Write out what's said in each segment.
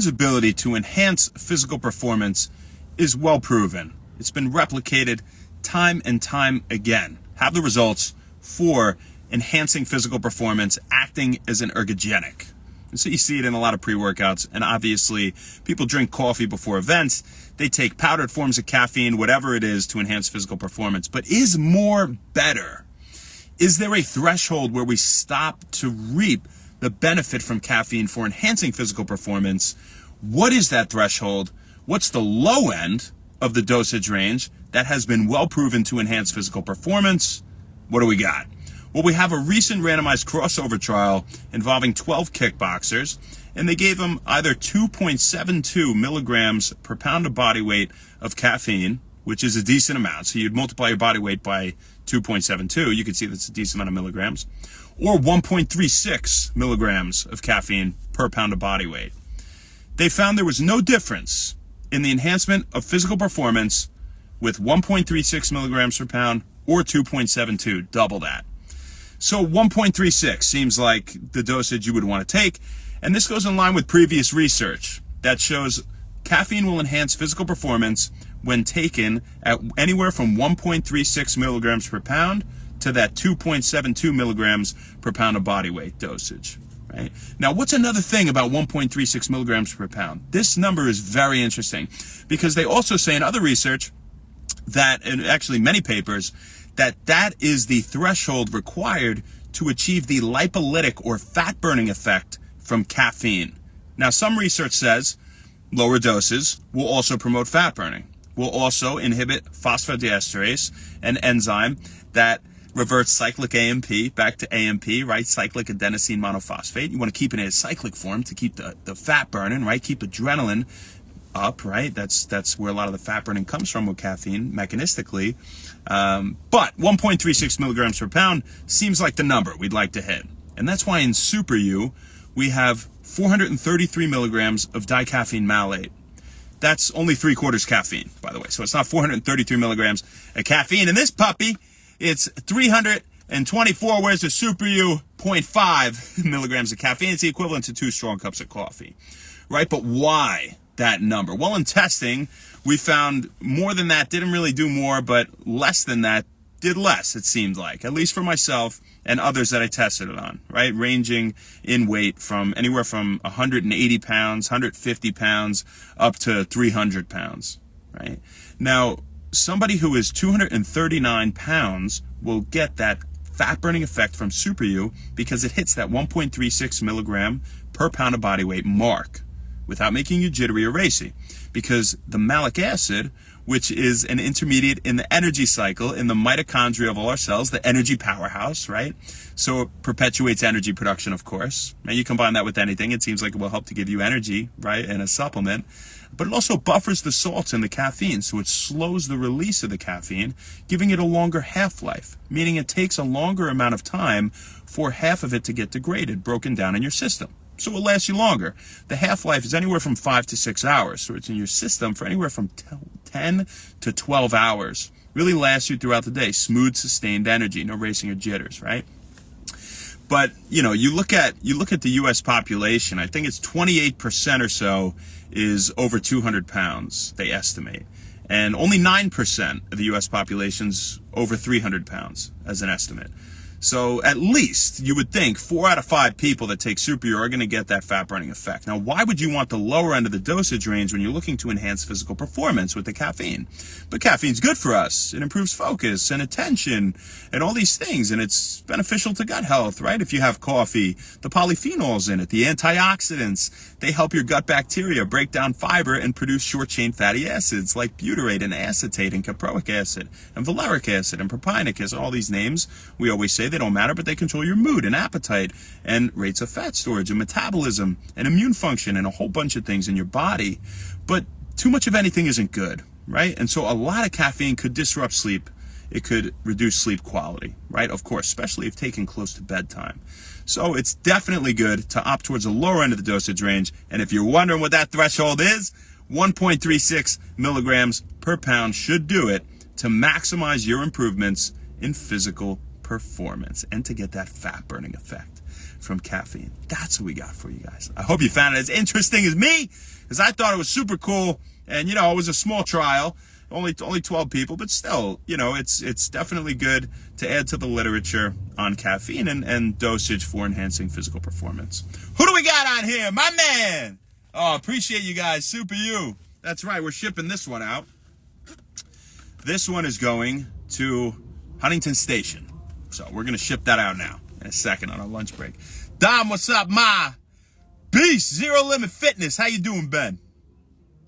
caffeine's ability to enhance physical performance is well proven. It's been replicated time and time again. Have the results for enhancing physical performance, acting as an ergogenic. And so you see it in a lot of pre-workouts, and obviously people drink coffee before events. They take powdered forms of caffeine, whatever it is, to enhance physical performance. But is more better? Is there a threshold where we stop to reap the benefit from caffeine for enhancing physical performance? What is that threshold? What's the low end of the dosage range that has been well proven to enhance physical performance? What do we got? Well, we have a recent randomized crossover trial involving 12 kickboxers, and they gave them either 2.72 milligrams per pound of body weight of caffeine, which is a decent amount. So you'd multiply your body weight by 2.72. You can see that's a decent amount of milligrams. Or 1.36 milligrams of caffeine per pound of body weight. They found there was no difference in the enhancement of physical performance with 1.36 milligrams per pound or 2.72, double that. So 1.36 seems like the dosage you would want to take, and this goes in line with previous research that shows caffeine will enhance physical performance when taken at anywhere from 1.36 milligrams per pound to that 2.72 milligrams per pound of body weight dosage. Right? Now, what's another thing about 1.36 milligrams per pound? This number is very interesting because they also say in other research that, and actually many papers, that is the threshold required to achieve the lipolytic or fat burning effect from caffeine. Now, some research says lower doses will also promote fat burning, will also inhibit phosphodiesterase, an enzyme that reverts cyclic AMP back to AMP, right? Cyclic adenosine monophosphate. You want to keep it in a cyclic form to keep the fat burning, right? Keep adrenaline up, right? That's where a lot of the fat burning comes from with caffeine mechanistically. But 1.36 milligrams per pound seems like the number we'd like to hit. And that's why in Super U, we have 433 milligrams of dicaffeine malate. That's only 3/4 caffeine, by the way. So it's not 433 milligrams of caffeine in this puppy. It's 324, whereas the Super U, 0.5 milligrams of caffeine. It's the equivalent to 2 strong cups of coffee, right? But why that number? Well, in testing, we found more than that didn't really do more, but less than that did less, it seemed like, at least for myself and others that I tested it on, right? Ranging in weight from anywhere from 180 pounds, 150 pounds, up to 300 pounds, right? Now, somebody who is 239 pounds will get that fat burning effect from Super U because it hits that 1.36 milligram per pound of body weight mark without making you jittery or racy, because the malic acid, which is an intermediate in the energy cycle, in the mitochondria of all our cells, the energy powerhouse, right? So it perpetuates energy production, of course. Now you combine that with anything, it seems like it will help to give you energy, right, in a supplement. But it also buffers the salts in the caffeine, so it slows the release of the caffeine, giving it a longer half-life, meaning it takes a longer amount of time for half of it to get degraded, broken down in your system. So it lasts you longer. The half-life is anywhere from 5 to 6 hours, so it's in your system for anywhere from 10 to 12 hours. Really lasts you throughout the day. Smooth, sustained energy, no racing or jitters, right? But, you know, you look at the U.S. population, I think it's 28% or so is over 200 pounds, they estimate. And only 9% of the U.S. population's over 300 pounds as an estimate. So at least you would think 4 out of 5 people that take Super U are going to get that fat burning effect. Now, why would you want the lower end of the dosage range when you're looking to enhance physical performance with the caffeine? But caffeine's good for us. It improves focus and attention and all these things, and it's beneficial to gut health, right? If you have coffee, the polyphenols in it, the antioxidants, they help your gut bacteria break down fiber and produce short-chain fatty acids like butyrate and acetate and caproic acid and valeric acid and propionic acid. All these names we always say they don't matter, but they control your mood and appetite and rates of fat storage and metabolism and immune function and a whole bunch of things in your body. But too much of anything isn't good, right? And so a lot of caffeine could disrupt sleep. It could reduce sleep quality, right? Of course, especially if taken close to bedtime. So it's definitely good to opt towards the lower end of the dosage range. And if you're wondering what that threshold is, 1.36 milligrams per pound should do it to maximize your improvements in physical performance and to get that fat burning effect. from Cafeen. That's what we got for you guys. I hope you found it as interesting as me, because I thought it was super cool. And, you know, it was a small trial, only 12 people, but still, you know, it's definitely good to add to the literature on caffeine and dosage for enhancing physical performance. Who do we got on here? My man! Oh, appreciate you guys. Super you. That's right, we're shipping this one out. This one is going to Huntington Station. So we're going to ship that out now in a second on our lunch break. Dom, what's up, ma? Beast, Zero Limit Fitness. How you doing, Ben?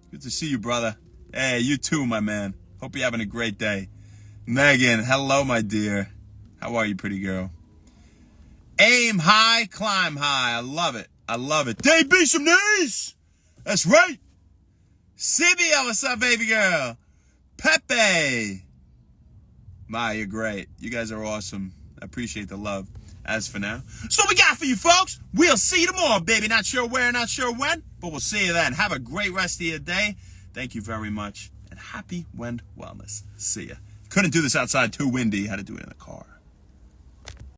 Good to see you, brother. Hey, you too, my man. Hope you're having a great day. Megan, hello, my dear. How are you, pretty girl? Aim high, climb high. I love it. I love it. Dave, be some knees. That's right. Sibia, what's up, baby girl? Pepe. Ma, you're great. You guys are awesome. I appreciate the love. As for now, so what we got for you folks. We'll see you tomorrow, baby. Not sure where, not sure when, but we'll see you then. Have a great rest of your day. Thank you very much, and happy Wend Wellness. See ya. Couldn't do this outside, too windy. Had to do it in the car.